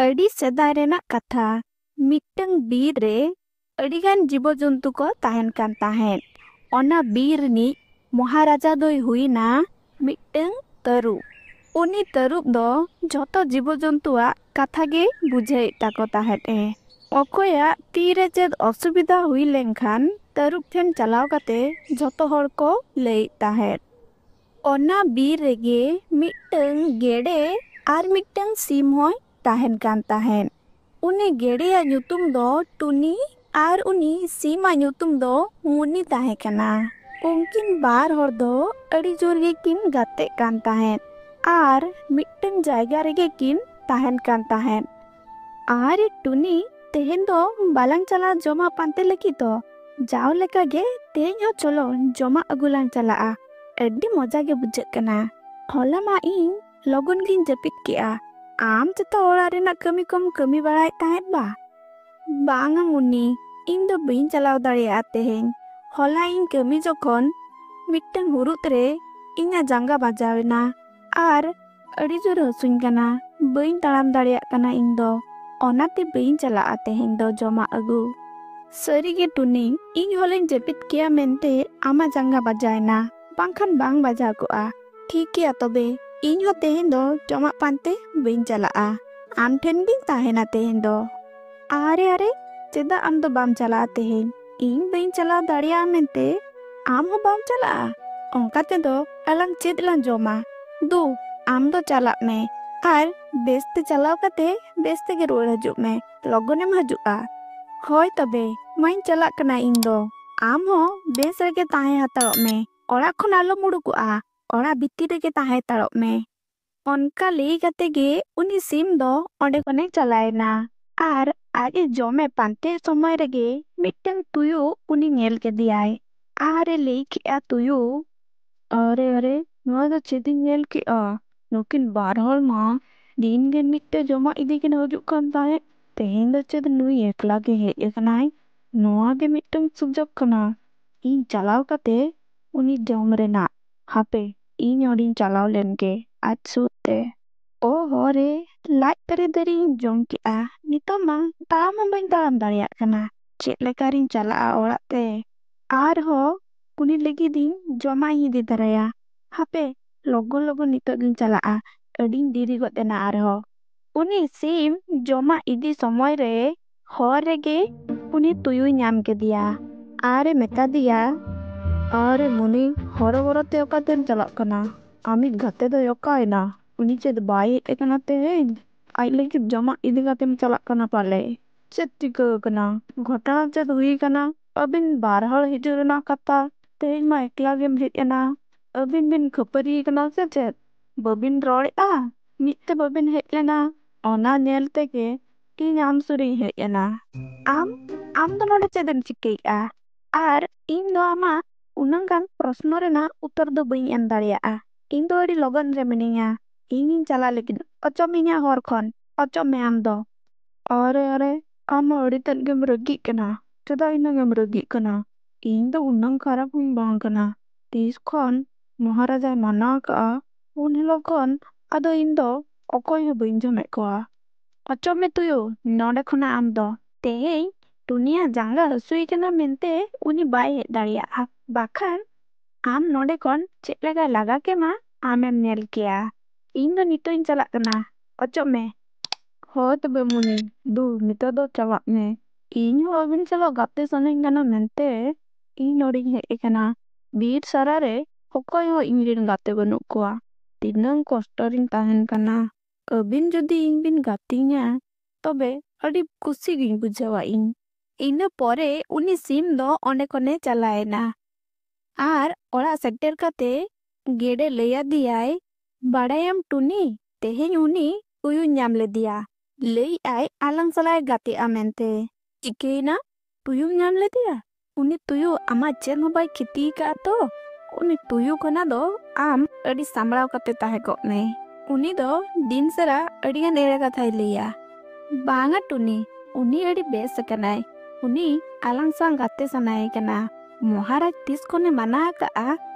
ᱟᱹᱰᱤ ᱥᱮᱫᱟᱭ ᱨᱮᱱᱟᱜ ᱠᱟᱛᱷᱟ, ᱢᱤᱫᱴᱟᱝ ᱵᱤᱨ ᱨᱮ ᱟᱹᱰᱤᱜᱟᱱ ᱡᱤᱵᱚᱡᱚᱱᱛᱩ ᱠᱚ ᱛᱟᱦᱮᱱ ᱠᱟᱱ ᱛᱟᱦᱮᱸᱫ᱾ ᱚᱱᱟ ᱵᱤᱨ ᱨᱤᱱᱤᱡ ᱢᱚᱦᱟᱨᱟᱡᱟ ᱫᱚᱭ ᱦᱩᱭᱱᱟ ᱢᱤᱫᱴᱟᱝ ᱛᱟᱹᱨᱩᱵ᱾ ᱩᱱᱤ ᱛᱟᱹᱨᱩᱵ ᱫᱚ ᱡᱷᱚᱛᱚ ᱡᱤᱵᱚᱡᱚᱱᱛᱩᱣᱟᱜ ᱠᱟᱛᱷᱟ ᱜᱮ ᱵᱩᱡᱷᱟᱹᱣᱮᱫ ᱛᱟᱠᱚ ᱛᱟᱦᱮᱸᱫ ᱚᱠᱚᱭᱟᱜ ᱛᱤᱨᱮ ᱪᱮᱫ ᱚᱥᱩᱵᱤᱫᱷᱟ ᱦᱩᱭ ᱞᱮᱱᱠᱷᱟᱱ ᱛᱟᱹᱨᱩᱵ ᱴᱷᱮᱱ ᱪᱟᱞᱟᱣ ᱠᱟᱛᱮ ᱡᱷᱚᱛᱚ ᱦᱚᱲ ᱠᱚ ᱞᱟᱹᱭᱮᱫ ᱛᱟᱦᱮᱸᱫ᱾ ᱚᱱᱟ ᱵᱤᱨ ᱨᱮᱜᱮ ᱢᱤᱫᱴᱟᱝ ᱜᱮᱰᱮ ᱟᱨ ᱢᱤᱫᱴᱟᱝ ᱥᱤᱢ ᱦᱚᱸᱭ ᱛᱟᱦᱮᱱ ᱠᱟᱱ ᱛᱟᱦᱮᱸᱫ᱾ ᱩᱱᱤ ᱜᱮᱰᱮᱭᱟᱜ ᱧᱩᱛᱩᱢ ᱫᱚ ᱴᱩᱱᱤ ᱟᱨ ᱩᱱᱤ ᱥᱤᱢᱟᱜ ᱧᱩᱛᱩᱢ ᱫᱚ ᱢᱩᱱᱤ ᱛᱟᱦᱮᱸ ᱠᱟᱱᱟ᱾ ᱩᱱᱠᱤᱱ ᱵᱟᱨ ᱦᱚᱲ ᱫᱚ ᱟᱹᱰᱤ ᱡᱳᱨ ᱜᱮᱠᱤᱱ ᱜᱟᱛᱮᱜ ᱠᱟᱱ ᱛᱟᱦᱮᱸᱫ ᱟᱨ ᱢᱤᱫᱴᱟᱝ ᱡᱟᱭᱜᱟ ᱨᱮᱜᱮ ᱠᱤᱱ ᱛᱟᱦᱮᱱ ᱠᱟᱱ ᱛᱟᱦᱮᱸᱫ᱾ ᱟᱨ ᱴᱩᱱᱤ, ᱛᱮᱦᱮᱧ ᱫᱚ ᱵᱟᱞᱟᱝ ᱪᱟᱞᱟᱜ ᱡᱚᱢᱟᱜ ᱯᱟᱱᱛᱮ ᱞᱟᱹᱜᱤᱫ ᱫᱚ? ᱡᱟᱣ ᱞᱮᱠᱟᱜᱮ ᱛᱮᱦᱮᱧ ᱦᱚᱸ ᱪᱚᱞᱚ ᱡᱚᱢᱟᱜ ᱟᱹᱜᱩ ᱞᱟᱝ ᱪᱟᱞᱟᱜᱼᱟ᱾ ᱟᱹᱰᱤ ᱢᱚᱡᱟ ᱜᱮ ᱵᱩᱡᱷᱟᱹᱜ ᱠᱟᱱᱟ᱾ ᱦᱚᱞᱟ ᱢᱟ ᱤᱧ ᱞᱚᱜᱚᱱ ᱜᱤᱧ ᱡᱟᱹᱯᱤᱫ ᱠᱮᱜᱼᱟ᱾ ᱟᱢ ᱪᱮᱛᱟ ᱚᱲᱟᱜ ᱨᱮᱱᱟᱜ ᱠᱟᱹᱢᱤ ᱠᱚᱢ ᱠᱟᱹᱢᱤ ᱵᱟᱲᱟᱭᱮᱫ ᱛᱟᱦᱮᱸᱫ ᱵᱟ? ᱵᱟᱝᱟ ᱢᱩᱱᱤ, ᱤᱧ ᱫᱚ ᱵᱟᱹᱧ ᱪᱟᱞᱟᱣ ᱫᱟᱲᱮᱭᱟᱜᱼᱟ ᱛᱮᱦᱮᱧ᱾ ᱦᱚᱞᱟ ᱤᱧ ᱠᱟᱹᱢᱤ ᱡᱚᱠᱷᱚᱱ ᱢᱤᱫᱴᱟᱝ ᱦᱩᱨᱩᱫ ᱨᱮ ᱤᱧᱟᱹᱜ ᱡᱟᱸᱜᱟ ᱵᱟᱡᱟᱣ ᱮᱱᱟ ᱟᱨ ᱟᱹᱰᱤ ᱡᱳᱨ ᱦᱟᱹᱥᱩᱧ ᱠᱟᱱᱟ᱾ ᱵᱟᱹᱧ ᱛᱟᱲᱟᱢ ᱫᱟᱲᱮᱭᱟᱜ ᱠᱟᱱᱟ ᱤᱧ ᱫᱚ᱾ ᱚᱱᱟᱛᱮ ᱵᱟᱹᱧ ᱪᱟᱞᱟᱜᱼᱟ ᱛᱮᱦᱮᱧ ᱫᱚ ᱡᱚᱢᱟᱜ ᱟᱹᱜᱩ᱾ ᱥᱟᱹᱨᱤᱜᱮ ᱴᱩᱱᱤ, ᱤᱧ ᱦᱚᱞᱤᱧ ᱡᱟᱹᱯᱤᱫ ᱠᱮᱭᱟ ᱢᱮᱱᱛᱮ ᱟᱢᱟᱜ ᱡᱟᱸᱜᱟ ᱵᱟᱡᱟᱣᱮᱱᱟ, ᱵᱟᱝᱠᱷᱟᱱ ᱵᱟᱝ ᱵᱟᱡᱟᱣ ᱠᱚᱜᱼᱟ᱾ ᱴᱷᱤᱠ ᱜᱮᱭᱟ ᱛᱚᱵᱮ, ᱤᱧ ᱦᱚᱸ ᱛᱮᱦᱮᱧ ᱫᱚ ᱡᱚᱢᱟᱜ ᱯᱟᱱᱛᱮ ᱵᱟᱹᱧ ᱪᱟᱞᱟᱜᱼᱟ᱾ ᱟᱢ ᱴᱷᱮᱱ ᱜᱤᱧ ᱛᱟᱦᱮᱱᱟ ᱛᱮᱦᱮᱧ ᱫᱚ᱾ ᱟᱨᱮ ᱪᱮᱫᱟᱜ ᱟᱢ ᱫᱚ ᱵᱟᱢ ᱪᱟᱞᱟᱜᱼᱟ ᱛᱮᱦᱮᱧ? ᱤᱧ ᱵᱟᱹᱧ ᱪᱟᱞᱟᱣ ᱫᱟᱲᱮᱭᱟᱜᱼᱟ ᱢᱮᱱᱛᱮ ᱟᱢ ᱦᱚᱸ ᱵᱟᱢ ᱪᱟᱞᱟᱜᱼᱟ? ᱚᱱᱠᱟ ᱛᱮᱫᱚ ᱟᱞᱟᱝ ᱪᱮᱫ ᱞᱟᱝ ᱡᱚᱢᱟ? ᱫᱩ, ᱟᱢ ᱫᱚ ᱪᱟᱞᱟᱜ ᱢᱮ ᱟᱨ ᱵᱮᱥᱛᱮ ᱪᱟᱞᱟᱣ ᱠᱟᱛᱮ ᱵᱮᱥ ᱛᱮᱜᱮ ᱨᱩᱣᱟᱹᱲ ᱦᱤᱡᱩᱜ ᱢᱮ᱾ ᱞᱚᱜᱚᱱᱮᱢ ᱦᱤᱡᱩᱜᱼᱟ? ᱦᱳᱭ ᱛᱚᱵᱮ, ᱢᱟᱧ ᱪᱟᱞᱟᱜ ᱠᱟᱱᱟ ᱤᱧ ᱫᱚ᱾ ᱟᱢ ᱦᱚᱸ ᱵᱮᱥ ᱨᱮᱜᱮ ᱛᱟᱦᱮᱸ ᱦᱟᱛᱟᱲᱚᱜ ᱢᱮ᱾ ᱚᱲᱟᱜ ᱠᱷᱚᱱ ᱟᱞᱚᱢ ᱩᱰᱩᱠᱚᱜᱼᱟ᱾ ᱚᱲᱟᱜ ᱵᱷᱤᱛᱤᱨ ᱨᱮᱜᱮ ᱛᱟᱦᱮᱸ ᱦᱟᱛᱟᱲᱚᱜ ᱢᱮ᱾ ᱚᱱᱠᱟ ᱞᱟᱹᱭ ᱠᱟᱛᱮ ᱜᱮ ᱩᱱᱤ ᱥᱤᱢ ᱫᱚ ᱚᱸᱰᱮ ᱠᱷᱚᱱᱮ ᱪᱟᱞᱟᱣᱮᱱᱟ ᱟᱨ ᱟᱡ ᱡᱚᱢᱮ ᱯᱟᱱᱛᱮ ᱥᱚᱢᱚᱭ ᱨᱮᱜᱮ ᱢᱤᱫᱴᱟᱝ ᱛᱩᱭᱩ ᱩᱱᱤ ᱧᱮᱞ ᱠᱮᱫᱮᱭᱟᱭ᱾ ᱟᱨᱮ ᱞᱟᱹᱭ ᱠᱮᱜᱼᱟ ᱛᱩᱭᱩ, ᱟᱨᱮ ᱱᱚᱣᱟ ᱫᱚ ᱪᱮᱫ ᱤᱧ ᱧᱮᱞ ᱠᱮᱜᱼᱟ? ᱱᱩᱠᱤᱱ ᱵᱟᱨ ᱦᱚᱲ ᱢᱟ ᱫᱤᱱᱜᱮ ᱢᱤᱫᱴᱮᱡ ᱡᱚᱢᱟᱜ ᱤᱫᱤ ᱠᱤᱱ ᱦᱤᱡᱩᱜ ᱠᱟᱱ ᱛᱟᱦᱮᱸᱫ᱾ ᱛᱮᱦᱮᱧ ᱫᱚ ᱪᱮᱫ ᱱᱩᱭ ᱮᱠᱞᱟ ᱜᱮ ᱦᱮᱡ ᱟᱠᱟᱱᱟᱭ? ᱱᱚᱣᱟ ᱜᱮ ᱢᱤᱫᱴᱟᱝ ᱥᱩᱡᱳᱜ ᱠᱟᱱᱟ ᱤᱧ ᱪᱟᱞᱟᱣ ᱠᱟᱛᱮ ᱩᱱᱤ ᱡᱚᱢ ᱨᱮᱱᱟᱜ᱾ ᱦᱟᱯᱮ, ᱤᱧ ᱚᱸᱰᱮᱧ ᱪᱟᱞᱟᱣ ᱞᱮᱱᱜᱮ ᱟᱡ ᱥᱩᱨ ᱛᱮ᱾ ᱳ ᱦᱚᱨᱮ, ᱞᱟᱡ ᱯᱮᱨᱮᱡ ᱫᱟᱹᱨᱤᱧ ᱡᱚᱢ ᱠᱮᱜᱼᱟ, ᱱᱤᱛᱚᱜ ᱢᱟ ᱛᱟᱲᱟᱢ ᱦᱚᱸ ᱵᱟᱹᱧ ᱛᱟᱲᱟᱢ ᱫᱟᱲᱮᱭᱟᱜ ᱠᱟᱱᱟ᱾ ᱪᱮᱫ ᱞᱮᱠᱟᱨᱤᱧ ᱪᱟᱞᱟᱜᱼᱟ ᱚᱲᱟᱜ ᱛᱮ? ᱟᱨᱦᱚᱸ ᱩᱱᱤ ᱞᱟᱹᱜᱤᱫ ᱤᱧ ᱡᱚᱢᱟᱜ ᱤᱧ ᱤᱫᱤ ᱛᱟᱨᱟᱭᱟ᱾ ᱦᱟᱯᱮ, ᱞᱚᱜᱚᱱ ᱞᱚᱜᱚᱱ ᱱᱤᱛᱚᱜ ᱜᱤᱧ ᱪᱟᱞᱟᱜᱼᱟ, ᱟᱹᱰᱤᱧ ᱫᱮᱨᱤ ᱜᱚᱫ ᱮᱱᱟ ᱟᱨᱦᱚᱸ᱾ ᱩᱱᱤ ᱥᱤᱢ ᱡᱚᱢᱟᱜ ᱤᱫᱤ ᱥᱚᱢᱚᱭ ᱨᱮ ᱦᱚᱨ ᱨᱮᱜᱮ ᱩᱱᱤ ᱛᱩᱭᱩᱭ ᱧᱟᱢ ᱠᱮᱫᱮᱭᱟ ᱟᱨᱮ ᱢᱮᱛᱟ ᱫᱮᱭᱟ, ᱟᱨᱮ ᱢᱩᱱᱤ, ᱦᱚᱨᱚᱵᱚᱨᱚ ᱛᱮ ᱚᱠᱟᱛᱮᱢ ᱪᱟᱞᱟᱜ ᱠᱟᱱᱟ? ᱟᱢᱤᱡ ᱜᱟᱛᱮ ᱫᱚᱭ ᱚᱠᱟᱭᱮᱱᱟ? ᱩᱱᱤ ᱪᱮᱫ ᱵᱟᱭ ᱦᱮᱡ ᱟᱠᱟᱱᱟ ᱛᱮᱦᱮᱧ? ᱟᱡ ᱞᱟᱹᱜᱤᱫ ᱡᱚᱢᱟᱜ ᱤᱫᱤ ᱠᱟᱛᱮᱢ ᱪᱟᱞᱟᱜ ᱠᱟᱱᱟ ᱯᱟᱞᱮ? ᱪᱮᱫ ᱪᱤᱠᱟᱹ ᱟᱠᱟᱱᱟ? ᱜᱷᱚᱴᱚᱱᱟ ᱪᱮᱫ ᱦᱩᱭ ᱟᱠᱟᱱᱟ? ᱟᱹᱵᱤᱱ ᱵᱟᱨ ᱦᱚᱲ ᱦᱤᱡᱩᱜ ᱨᱮᱱᱟᱜ ᱠᱟᱛᱷᱟ, ᱛᱮᱦᱮᱧ ᱢᱟ ᱮᱠᱞᱟ ᱜᱮᱢ ᱦᱮᱡ ᱮᱱᱟ᱾ ᱟᱹᱵᱤᱱ ᱵᱤᱱ ᱠᱷᱟᱹᱯᱟᱹᱨᱤ ᱟᱠᱟᱱᱟ ᱥᱮ ᱪᱮᱫ? ᱵᱟᱹᱵᱤᱱ ᱨᱚᱲᱮᱜᱼᱟ? ᱢᱤᱫ ᱛᱮ ᱵᱟᱹᱵᱤᱱ ᱦᱮᱡ ᱞᱮᱱᱟ? ᱚᱱᱟ ᱧᱮᱞ ᱛᱮᱜᱮ ᱤᱧ ᱟᱢ ᱥᱩᱨᱤᱧ ᱦᱮᱡ ᱮᱱᱟ᱾ ᱟᱢ ᱫᱚ ᱱᱚᱰᱮ ᱪᱮᱫ ᱮᱢ ᱪᱤᱠᱟᱹᱭᱮᱜᱼᱟ? ᱟᱨ ᱤᱧ ᱫᱚ ᱟᱢᱟᱜ ᱩᱱᱟᱹᱜ ᱜᱟᱱ ᱯᱨᱚᱥᱱᱚ ᱨᱮᱱᱟᱜ ᱩᱛᱛᱚᱨ ᱫᱚ ᱵᱟᱹᱧ ᱮᱢ ᱫᱟᱲᱮᱭᱟᱜᱼᱟ᱾ ᱤᱧ ᱫᱚ ᱟᱹᱰᱤ ᱞᱚᱜᱚᱱ ᱨᱮ ᱢᱤᱱᱟᱹᱧᱟ᱾ ᱤᱧᱤᱧ ᱪᱟᱞᱟᱜ ᱞᱟᱹᱜᱤᱫ᱾ ᱚᱪᱚᱜ ᱢᱮ ᱤᱧᱟᱹᱜ ᱦᱚᱨ ᱠᱷᱚᱱ, ᱚᱪᱚᱜ ᱢᱮ ᱟᱢ ᱫᱚ᱾ ᱟᱨᱮ, ᱟᱢ ᱢᱟ ᱟᱹᱰᱤ ᱛᱮᱫ ᱜᱮᱢ ᱨᱟᱹᱜᱤᱜ ᱠᱟᱱᱟ᱾ ᱪᱮᱫᱟᱜ ᱤᱱᱟᱹᱜ ᱮᱢ ᱨᱟᱹᱜᱤᱜ ᱠᱟᱱᱟ? ᱤᱧ ᱫᱚ ᱩᱱᱟᱹᱜ ᱠᱷᱟᱨᱟᱯ ᱦᱚᱧ ᱵᱟᱝ ᱠᱟᱱᱟ᱾ ᱛᱤᱥ ᱠᱷᱚᱱ ᱢᱚᱦᱟᱨᱟᱡᱟᱭ ᱢᱟᱱᱟᱣ ᱠᱟᱜᱼᱟ, ᱩᱱ ᱦᱤᱞᱳᱜ ᱠᱷᱚᱱ ᱟᱫᱚ ᱤᱧ ᱫᱚ ᱚᱠᱚᱭ ᱦᱚᱸ ᱵᱟᱹᱧ ᱡᱚᱢᱮᱫ ᱠᱚᱣᱟ᱾ ᱚᱪᱚᱜ ᱢᱮ ᱛᱩᱭᱩ ᱱᱚᱰᱮ ᱠᱷᱚᱱᱟᱜ ᱟᱢ ᱫᱚ᱾ ᱛᱮᱦᱮᱧ ᱴᱩᱱᱤᱭᱟᱜ ᱡᱟᱸᱜᱟ ᱦᱟᱹᱥᱩᱭ ᱠᱟᱱᱟ ᱢᱮᱱᱛᱮ ᱩᱱᱤ ᱵᱟᱭ ᱦᱮᱡ ᱫᱟᱲᱮᱭᱟᱜᱼᱟ, ᱵᱟᱠᱷᱟᱱ ᱟᱢ ᱱᱚᱰᱮ ᱠᱷᱚᱱ ᱪᱮᱫ ᱞᱮᱠᱟᱭ ᱞᱟᱜᱟ ᱠᱮᱢᱟ ᱟᱢᱮᱢ ᱧᱮᱞ ᱠᱮᱭᱟ᱾ ᱤᱧ ᱫᱚ ᱱᱤᱛᱚᱜ ᱤᱧ ᱪᱟᱞᱟᱜ ᱠᱟᱱᱟ, ᱚᱪᱚᱜ ᱢᱮ᱾ ᱦᱳᱭ ᱛᱚᱵᱮ ᱢᱩᱱᱤ, ᱫᱩ ᱱᱤᱛᱚᱜ ᱫᱚ ᱪᱟᱞᱟᱜ ᱢᱮ᱾ ᱤᱧ ᱦᱚᱸ ᱟᱹᱵᱤᱱ ᱥᱟᱞᱟᱜ ᱜᱟᱛᱮ ᱥᱟᱱᱟᱧ ᱠᱟᱱᱟ ᱢᱮᱱᱛᱮ ᱤᱧ ᱱᱚᱰᱮᱧ ᱦᱮᱡ ᱟᱠᱟᱱᱟ᱾ ᱵᱤᱨ ᱥᱟᱨᱟ ᱨᱮ ᱚᱠᱚᱭ ᱦᱚᱸ ᱤᱧᱨᱮᱱ ᱜᱟᱛᱮ ᱵᱟᱹᱱᱩᱜ ᱠᱚᱣᱟ᱾ ᱛᱤᱱᱟᱹᱜ ᱠᱚᱥᱴᱚ ᱨᱤᱧ ᱛᱟᱦᱮᱱ ᱠᱟᱱᱟ᱾ ᱟᱹᱵᱤᱱ ᱡᱩᱫᱤ ᱤᱧ ᱵᱤᱱ ᱜᱟᱛᱮᱧᱟ ᱛᱚᱵᱮ ᱟᱹᱰᱤ ᱠᱩᱥᱤ ᱜᱤᱧ ᱵᱩᱡᱷᱟᱹᱣᱟ ᱤᱧ᱾ ᱤᱱᱟᱹ ᱯᱚᱨᱮ ᱩᱱᱤ ᱥᱤᱢ ᱫᱚ ᱚᱸᱰᱮ ᱠᱷᱚᱱᱮ ᱪᱟᱞᱟᱣᱮᱱᱟ ᱟᱨ ᱚᱲᱟᱜ ᱥᱮᱴᱮᱨ ᱠᱟᱛᱮ ᱜᱮᱰᱮ ᱞᱟᱹᱭ ᱟᱫᱮᱭᱟᱭ, ᱵᱟᱲᱟᱭᱟᱢ ᱴᱩᱱᱤ, ᱛᱮᱦᱮᱧ ᱩᱱᱤ ᱛᱩᱭᱩᱧ ᱧᱟᱢ ᱞᱮᱫᱮᱭᱟ᱾ ᱞᱟᱹᱭᱮᱜᱼᱟᱭ ᱟᱞᱟᱝ ᱥᱟᱞᱟᱜ ᱜᱟᱛᱮᱜᱼᱟ ᱢᱮᱱᱛᱮ᱾ ᱪᱤᱠᱟᱹᱭᱮᱱᱟ? ᱛᱩᱭᱩᱢ ᱧᱟᱢ ᱞᱮᱫᱮᱭᱟ? ᱩᱱᱤ ᱛᱩᱭᱩ ᱟᱢᱟᱜ ᱪᱮᱫ ᱦᱚᱸ ᱵᱟᱭ ᱠᱷᱤᱛᱤ ᱟᱠᱟᱫᱼᱟ ᱛᱚ? ᱩᱱᱤ ᱛᱩᱭᱩ ᱠᱷᱚᱱᱟᱜ ᱫᱚ ᱟᱢ ᱟᱹᱰᱤ ᱥᱟᱢᱲᱟᱣ ᱠᱟᱛᱮ ᱛᱟᱦᱮᱸ ᱠᱚᱜ ᱢᱮ᱾ ᱩᱱᱤ ᱫᱚ ᱫᱤᱱ ᱥᱟᱨᱟ ᱟᱹᱰᱤᱜᱟᱱ ᱮᱲᱮ ᱠᱟᱛᱷᱟᱭ ᱞᱟᱹᱭᱟ᱾ ᱵᱟᱝᱟ ᱴᱩᱱᱤ, ᱩᱱᱤ ᱟᱹᱰᱤ ᱵᱮᱥ ᱟᱠᱟᱱᱟᱭ᱾ ᱩᱱᱤ ᱟᱞᱟᱝ ᱥᱟᱶ ᱜᱟᱛᱮ ᱥᱟᱱᱟᱭᱮ ᱠᱟᱱᱟ᱾ ᱢᱚᱦᱟᱨᱟᱡᱽ ᱛᱤᱥ ᱠᱷᱚᱱᱮ ᱢᱟᱱᱟ ᱟᱠᱟᱜᱼᱟ,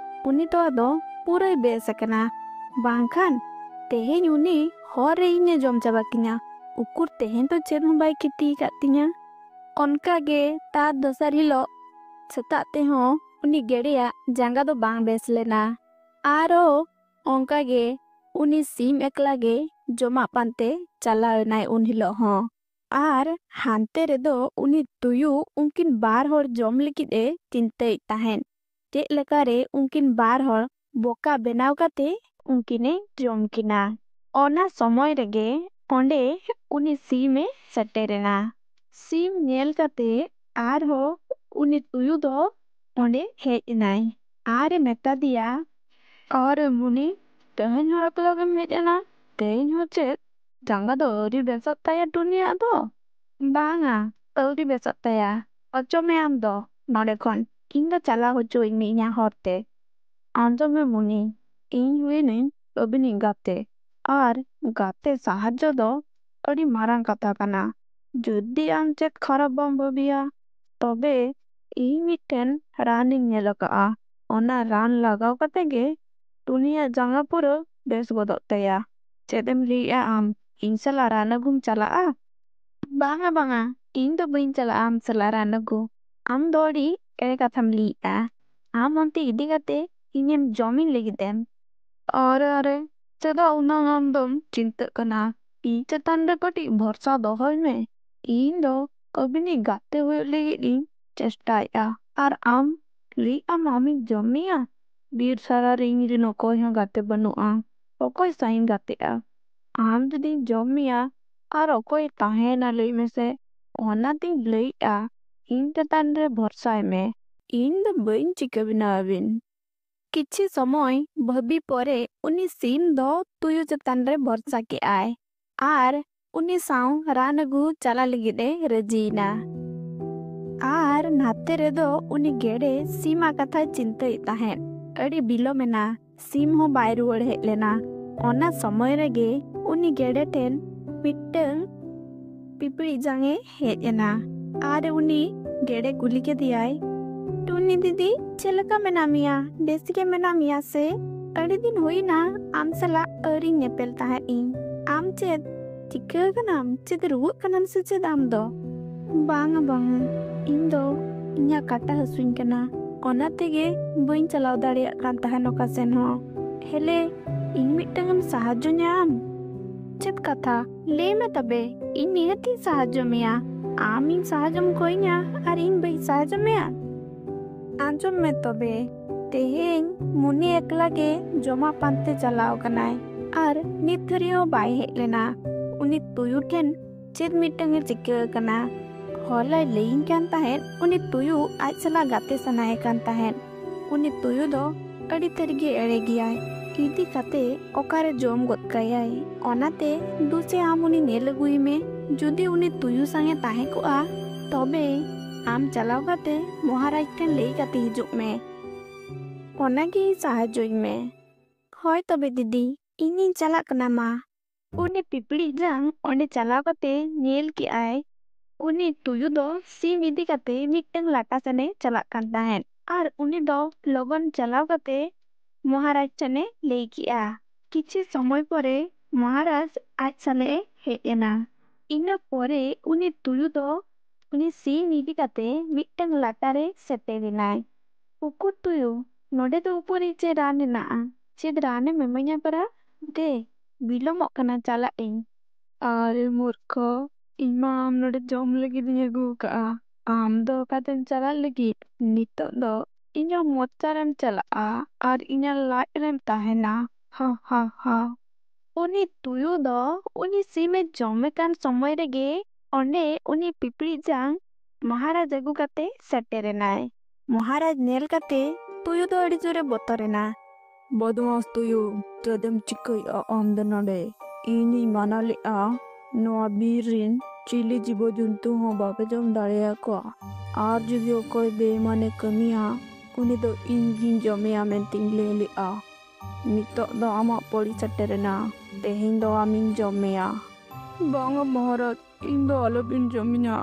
ᱩᱱᱤ ᱫᱚ ᱟᱫᱚ ᱯᱩᱨᱟᱹᱭ ᱵᱮᱥ ᱟᱠᱟᱱᱟ᱾ ᱵᱟᱝᱠᱷᱟᱱ ᱛᱮᱦᱮᱧ ᱩᱱᱤ ᱦᱚᱨ ᱨᱮ ᱤᱧᱮ ᱡᱚᱢ ᱪᱟᱵᱟ ᱠᱤᱧᱟ᱾ ukur tehen to ched hon bai kiti kat tinya. Onka ge tar dosar hilok setak tehon uni gedeya janga do bang bes lena. Aro onka ge uni sim ekla ge joma pante chala nai un hilok hon. Ar hante redo uni tuyu unkin bar hor jom likit e tinte tahen. Cek lekare unkin bar hor boka benaw kate unkine jom kina. Ona somoy rege onde uni sim e seterena. Sim nyel kate ar ho uni tuyu do onde hej nai. Are meta dia और मुनि तेहन हो एकला के मेजना तेहन हो चेत जंगा दो अरी बेसत ताया दुनिया दो बांगा अरी बेसत ताया अचो में आम दो नोडे खन ᱤᱧ ᱫᱚ ᱪᱟᱞᱟᱣ ᱦᱚᱪᱚᱭᱤᱧ ᱢᱮ ᱤᱧᱟᱹᱜ ᱦᱚᱨᱛᱮ ᱟᱸᱡᱚᱢ ᱢᱮ ᱢᱩᱱᱤ ᱤᱧ ᱦᱩᱭᱱᱟᱹᱧ ᱟᱹᱵᱤᱱᱤᱡ ᱜᱟᱛᱮ ᱟᱨ ᱜᱟᱛᱮ ᱥᱟᱦᱟᱡᱽᱡᱚ ᱫᱚ ᱟᱹᱰᱤ ᱢᱟᱨᱟᱝ ᱠᱟᱛᱷᱟ ᱠᱟᱱᱟ ᱡᱩᱫᱤ ᱟᱢ ᱪᱮᱫ ᱠᱷᱟᱨᱟᱯ ᱵᱟᱢ ᱵᱷᱟᱹᱵᱤᱭᱟ ᱛᱚᱵᱮ ᱤᱧ ᱢᱤᱫᱴᱮᱱ ᱨᱟᱱᱤᱧ ᱧᱮᱞ ᱟᱠᱟᱜᱼᱟ ᱚᱱᱟ ᱨᱟᱱ ᱞᱟᱜᱟᱣ ᱠᱟᱛᱮ ᱜᱮ ᱩᱱᱤᱭᱟᱜ ᱡᱟᱸᱜᱟ ᱯᱩᱨᱟᱹ ᱵᱮᱥ ᱜᱚᱫᱚᱜ ᱛᱟᱭᱟ ᱪᱮᱫ ᱮᱢ ᱞᱟᱹᱭᱮᱜᱼᱟ ᱟᱢ ᱤᱧ ᱥᱟᱞᱟᱜ ᱨᱟᱱ ᱟᱹᱜᱩᱢ ᱪᱟᱞᱟᱜᱼᱟ ᱵᱟᱝᱟ ᱵᱟᱝᱟ ᱤᱧ ᱫᱚ ᱵᱟᱹᱧ ᱪᱟᱞᱟᱜᱼᱟ ᱟᱢ ᱥᱟᱞᱟᱜ ᱨᱟᱱ ᱟᱹᱜᱩ ᱟᱢ ᱫᱚ ᱟᱹᱰᱤ ᱮᱲᱮ ᱠᱟᱛᱷᱟᱢ ᱞᱟᱹᱭᱮᱜᱼᱟ ᱟᱢ ᱚᱱᱛᱮ ᱤᱫᱤ ᱠᱟᱛᱮ ᱤᱧᱮᱢ ᱡᱚᱢᱤᱧ ᱞᱟᱹᱜᱤᱫᱮᱢ ᱟᱨᱮ ᱪᱮᱫᱟᱜ ᱩᱱᱟᱹᱜ ᱟᱢ ᱫᱚᱢ ᱪᱤᱱᱛᱟᱹᱜ ᱠᱟᱱᱟ ᱤᱧ ᱪᱮᱛᱟᱱ ᱨᱮ ᱠᱟᱹᱴᱤᱡ ᱵᱷᱚᱨᱥᱟ ᱫᱚᱦᱚᱭ ᱢᱮ ᱤᱧ ᱫᱚ ᱟᱹᱵᱤᱱᱤᱡ ᱜᱟᱛᱮ ᱦᱩᱭᱩᱜ ᱞᱟᱹᱜᱤᱫ ᱤᱧ ᱪᱮᱥᱴᱟᱭᱮᱜᱼᱟ ᱟᱨ ᱟᱢ ᱞᱟᱹᱭᱮᱜᱼᱟᱢ ᱟᱢᱤᱧ ᱡᱚᱢ ᱢᱮᱭᱟ ᱵᱤᱨ ᱥᱟᱨᱟ ᱨᱮ ᱤᱧ ᱨᱮᱱ ᱚᱠᱚᱭ ᱦᱚᱸ ᱜᱟᱛᱮ ᱵᱟᱹᱱᱩᱜᱼᱟ ᱚᱠᱚᱭ ᱥᱟᱶ ᱤᱧ ᱜᱟᱛᱮᱜᱼᱟ ᱟᱢ ᱡᱩᱫᱤᱧ ᱡᱚᱢ ᱢᱮᱭᱟ ᱟᱨ ᱚᱠᱚᱭ ᱛᱟᱦᱮᱱᱟ ᱞᱟᱹᱭ ᱢᱮᱥᱮ ᱚᱱᱟᱛᱤᱧ ᱞᱟᱹᱭᱮᱜᱼᱟ ᱤᱧ ᱪᱮᱛᱟन ᱨᱮ ᱵᱷᱚᱨᱥᱟᱭ ᱢᱮ ᱤᱧ ᱫᱚ ᱵᱟᱹᱧ ᱪᱤᱠᱟᱹ ᱵᱮᱱᱟ ᱟᱹᱵᱤᱱ किछि समय भाबी परे उनी सिम दो तुयु चेतान रे भरसा के आय आर उनी साव रान अगु चला लगिदे रजीना आर नाते रे दो उनी गेडे सीमा कथा चिंता ताहेन अड़ी बिलोमेना सिम हो बाय रुवाड़ हेज लेना ओना समय रेगे उनी गेडे टेन मिट्टन पिपड़ी जांगे हेज एना आर उनी गेडे कुली के दियाय टुनी दीदी चलका मेना मिया बेसी के मेना मिया से अड़ी दिन हुई ना आम सला अड़ी नेपेल ताहे इन आम चेद चिका कनाम चेद रुवक कनाम से चेद आम दो बांगा बांगा इन दो इन्या काटा हसुइन कना ओना तेगे बइन चलाव दाड़िया कान ताहे नोका सेन हो हेले इन मिट्टंगम साहाज्जो न्याम चेद कथा ले में तबे इन निहती साहाज्जो मिया आम इन साहाज्जम कोई न्या आर इन बई साहाज्जो मिया आंजम में तबे तेहेन मुनि एकला के जमा पांते चलाव कनाय आर नित धरियो बाय हेज लेना उनी तुयु ठेन चेद मिट्टंगे चिका कना होला लेइन कान ताहेन उनी तुयु आज सला गाते सनाय कान ताहेन उनी तुयु दो अड़ी तरगे एड़े गियाय इदी काते ओकारे जम गद कायाय ओनाते दुसे आम उनी नेल अगुई में जुदी उनी तुयु संगे ताहे कोआ तबे आम चलाव काते महाराज ठेन लई काते हिजुक में ओनागी साहाज्जोई में होय तबे दीदी इनिन चला कना मा उनी पिपड़ी जांग ओंडे चलाव काते नेल के आय उनी तुयु दो सिम इदी काते मिट्टंग लाटा सने चलाक कान ताहेन आर उनी दो लगन चलाव काते महाराज ठेने लई किया किछि समय परे महाराज आज साले हेज एना इना परे उनी तुयु दो उनी सिम इदी काते मिट्टंग लाटा रे सेटेरिनाय उकुर तुयु नोडे दो उपरी चे रान ना चेद राने मेमanya परा दे बिलोमok kana chala ing are murkho इमा आम नोडे जम लगी दिया गु का आम दो कातेम चला लगी नितो दो इन्या मोचारम चला आर इन्या लाइरम ताहेना हा हा हा उनी तुयु दो उनी सीमे जमे कान समय रेगे ओंडे उनी पिपड़ी जांग महाराज अगु काते सेटेरेनाय महाराज नेल काते तुयु दो अड़ी जोरे बोतरेना बदमाश तुयु तदम चिकई आम द नडे इनी मानाले आ नोआ बीरिन चिली जीवो जंतु हो बापे जम दाड़िया को आर जुदी ओकोय बेमाने कमिया उनी दो इंगिन जमेया मेंतिंग ले आ नितो दो आमा पड़ी सटेरेना तेहिं दो आमिन जमेया बांगा महाराज इन दो आलोबिन जमिना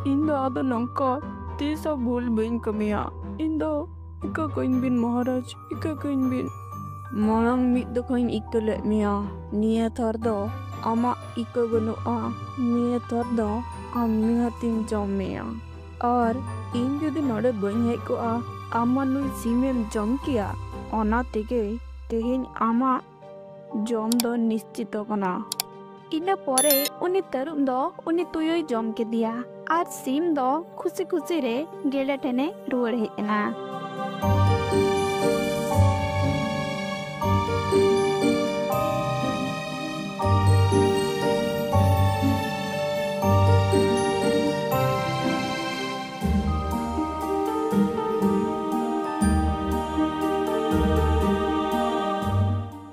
इन दो आदो नंका तीसा भूल बइन कमिया इन दो इका कोइन बिन महाराज इका कोइन बिन मांग मिद दो कोइन इक्तले मिया निया थर दो आमा ᱤᱠᱟᱹ ᱵᱟᱹᱱᱩᱜᱼᱟ, ᱱᱤᱭᱟᱹ ᱛᱷᱚᱨ ᱫᱚ ᱟᱢ ᱱᱤᱦᱟᱹᱛᱤᱧ ᱡᱚᱢ ᱢᱮᱭᱟ। ᱟᱨ ᱤᱧ ᱡᱩᱫᱤ ᱱᱚᱰᱮ ᱵᱟᱹᱧ ᱦᱮᱡ ᱠᱚᱜᱼᱟ, ᱟᱢ ᱢᱟ ᱱᱩᱭ ᱥᱤᱢᱮᱢ ᱡᱚᱢ ᱠᱮᱭᱟ। ᱚᱱᱟ ᱛᱮᱜᱮ ᱛᱮᱦᱮᱧ ᱟᱢᱟᱜ ᱡᱚᱢ ᱫᱚ ᱱᱤᱥᱪᱤᱛᱚ ᱠᱟᱱᱟ। ᱤᱱᱟᱹ ᱯᱚᱨᱮ ᱩᱱᱤ ᱛᱟᱹᱨᱩᱵ ᱫᱚ ᱩᱱᱤ ᱛᱩᱭᱩᱭ ᱡᱚᱢ ᱠᱮᱫᱮᱭᱟ ᱟᱨ ᱥᱤᱢ ᱫᱚ ᱠᱷᱩᱥᱤ ᱠᱷᱩᱥᱤ ᱨᱮ ᱜᱮᱰᱮ ᱴᱷᱮᱱᱮ ᱨᱩᱣᱟᱹᱲ ᱦᱮᱡ ᱮᱱᱟ।